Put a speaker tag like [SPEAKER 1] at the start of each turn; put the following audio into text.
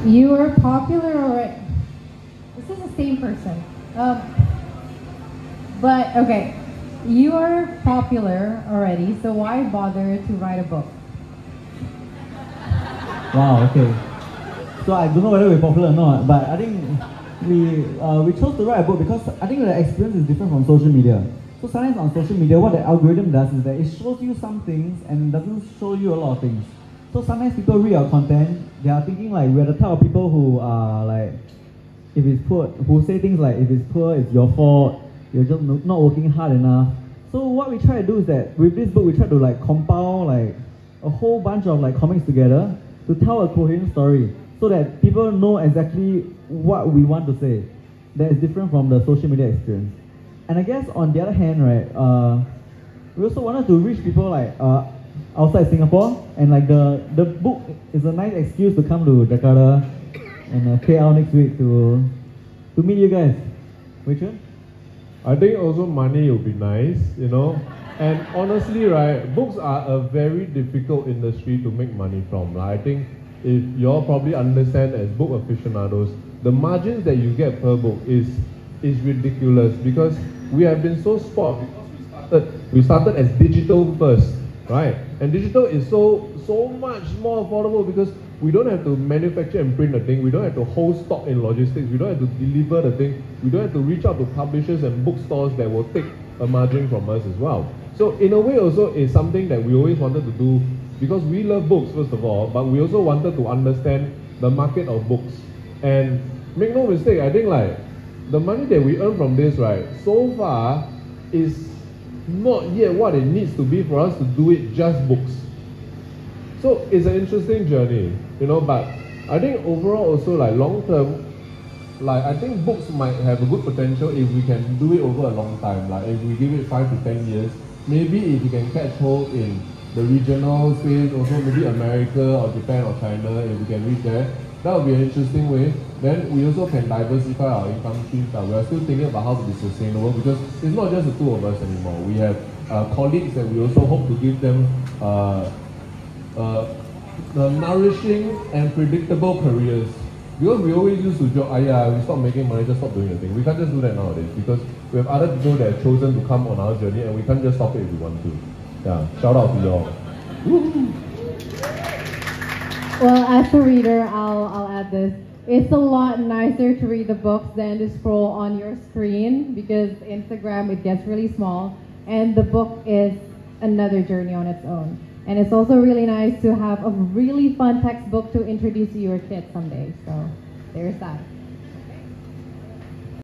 [SPEAKER 1] You are popular already. This is the same person. But okay, you are popular already, so why bother to write a book?
[SPEAKER 2] Wow, okay. So I don't know whether we're popular or not, but I think we chose to write a book because I think the experience is different from social media. So sometimes on social media, what the algorithm does is that it shows you some things and doesn't show you a lot of things. So sometimes people read our content, they are thinking like we're the type of people who are like, if it's poor, who say things like if it's poor, it's your fault, you're just not working hard enough. So what we try to do is that with this book, we try to like compile like a whole bunch of like comics together to tell a coherent story so that people know exactly what we want to say that is different from the social media experience. And I guess on the other hand, right, we also wanted to reach people like outside Singapore, and like the book is a nice excuse to come to Jakarta and KL next week to meet you guys. Choon?
[SPEAKER 3] I think also money will be nice, you know. And honestly, right, books are a very difficult industry to make money from. Right? I think if you all probably understand as book aficionados, the margins that you get per book is ridiculous because we have been so spoiled because we started as digital first, right? And digital is so much more affordable because we don't have to manufacture and print the thing, we don't have to hold stock in logistics, we don't have to deliver the thing, we don't have to reach out to publishers and bookstores that will take a margin from us as well. So in a way also it's something that we always wanted to do because we love books first of all, but we also wanted to understand the market of books. And make no mistake, I think like the money that we earn from this, right, so far is not yet what it needs to be for us to do it just books. So it's an interesting journey, you know, but I think overall also like long term, like I think books might have a good potential if we can do it over a long time. Like if we give it 5 to 10 years, maybe if we can catch hold in the regional space, also maybe America or Japan or China, if we can reach there, that would be an interesting way. Then we also can diversify our income streams. We are still thinking about how to be sustainable because it's not just the two of us anymore. We have colleagues that we also hope to give them nourishing and predictable careers. Because we always used to joke, we stop making money, just stop doing the thing. We can't just do that nowadays because we have other people that have chosen to come on our journey and we can't just stop it if we want to. Yeah, shout out to you all.
[SPEAKER 1] Well, as a reader, I'll add this. It's a lot nicer to read the books than to scroll on your screen because Instagram, it gets really small and the book is another journey on its own. And it's also really nice to have a really fun textbook to introduce to your kids someday. So there's that.